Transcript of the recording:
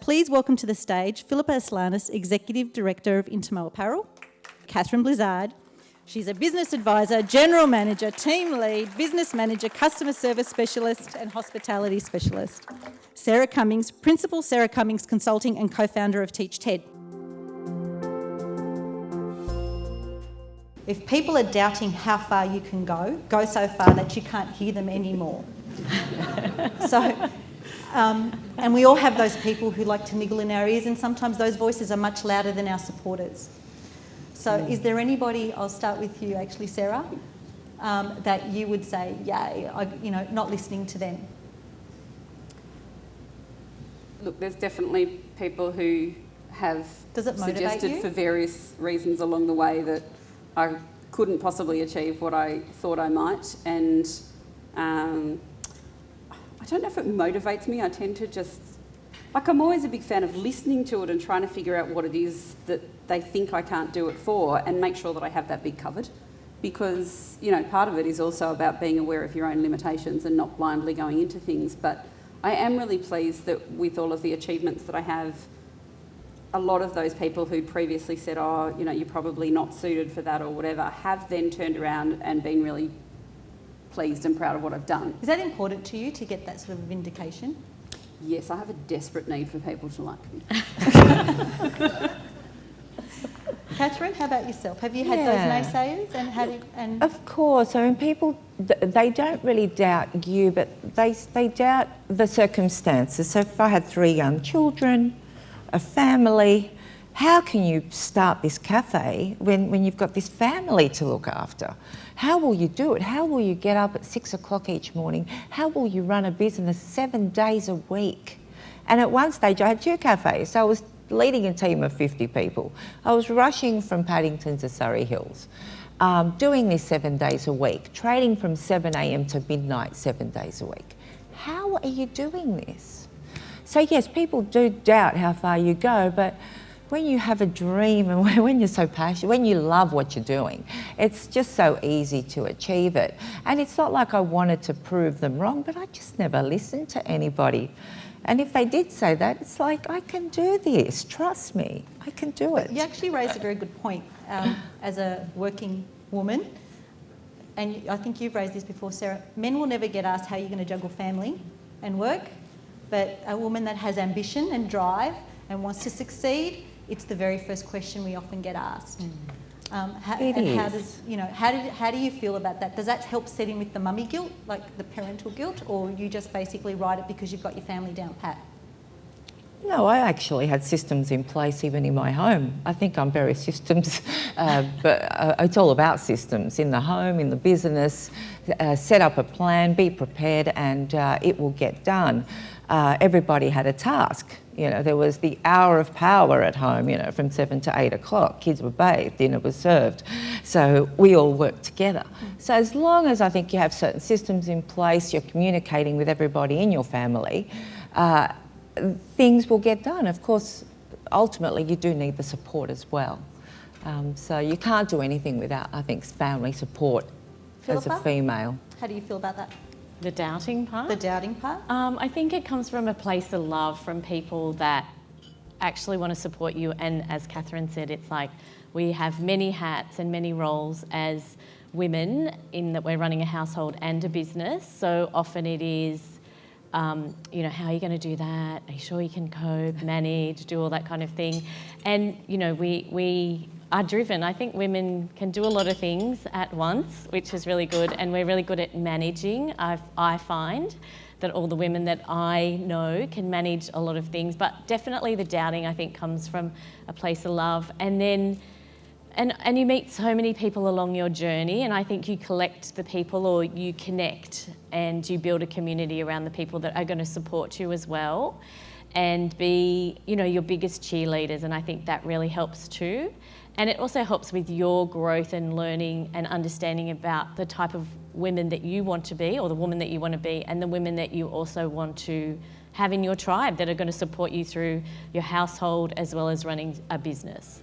please welcome to the stage Philippa Aslanis, Executive Director of Intimo Apparel, Catherine Blizzard. She's a business advisor, general manager, team lead, business manager, customer service specialist and hospitality specialist. Sarah Cummings, Principal Sarah Cummings Consulting and co-founder of Teach TED. If people are doubting how far you can go so far that you can't hear them anymore. And we all have those people who like to niggle in our ears, and sometimes those voices are much louder than our supporters. So is there anybody, I'll start with you actually, Sarah, that you would say, not listening to them? Look, there's definitely people who have suggested for various reasons along the way that I couldn't possibly achieve what I thought I might, and I don't know if it motivates me. I tend to just, I'm always a big fan of listening to it and trying to figure out what it is that they think I can't do it for, and make sure that I have that big covered. Because, part of it is also about being aware of your own limitations and not blindly going into things. But I am really pleased that with all of the achievements that I have, a lot of those people who previously said, you're probably not suited for that or whatever, have then turned around and been really pleased and proud of what I've done. Is that important to you to get that sort of vindication? Yes, I have a desperate need for people to like me. Catherine, how about yourself? Have you had those naysayers? Of course. I mean, people, they don't really doubt you, but they doubt the circumstances. So if I had 3 young children, a family, how can you start this cafe when you've got this family to look after? How will you do it? How will you get up at 6 o'clock each morning? How will you run a business 7 days a week? And at one stage I had 2 cafes, so I was leading a team of 50 people. I was rushing from Paddington to Surrey Hills, doing this 7 days a week, trading from 7 a.m. to midnight 7 days a week. How are you doing this? So yes, people do doubt how far you go, but when you have a dream and when you're so passionate, when you love what you're doing, it's just so easy to achieve it. And it's not like I wanted to prove them wrong, but I just never listened to anybody. And if they did say that, it's like, I can do this, trust me, I can do it. You actually raised a very good point as a working woman, and I think you've raised this before, Sarah. Men will never get asked how you're going to juggle family and work, but a woman that has ambition and drive and wants to succeed, it's the very first question we often get asked. How do you feel about that? Does that help set in with the mummy guilt, like the parental guilt, or you just basically write it because you've got your family down pat? No, I actually had systems in place even in my home. I think I'm very systems, but it's all about systems in the home, in the business. Set up a plan, be prepared, and it will get done. Everybody had a task. There was the hour of power at home, from 7 to 8 o'clock. Kids were bathed, dinner was served. So we all worked together. So as long as I think you have certain systems in place, you're communicating with everybody in your family, things will get done. Of course, ultimately you do need the support as well. So you can't do anything without, I think, family support. Philippa, as a female. How do you feel about that? The doubting part? The doubting part? I think it comes from a place of love from people that actually want to support you. And as Catherine said, it's like we have many hats and many roles as women in that we're running a household and a business. So often it is, how are you going to do that? Are you sure you can cope, manage, do all that kind of thing? And, we are driven. I think women can do a lot of things at once, which is really good, and we're really good at managing. I find that all the women that I know can manage a lot of things, but definitely the doubting, I think, comes from a place of love. And then, and you meet so many people along your journey, and I think you collect the people, or you connect and you build a community around the people that are going to support you as well and be, your biggest cheerleaders, and I think that really helps too. And it also helps with your growth and learning and understanding about the type of women that you want to be, or the woman that you want to be, and the women that you also want to have in your tribe that are going to support you through your household as well as running a business.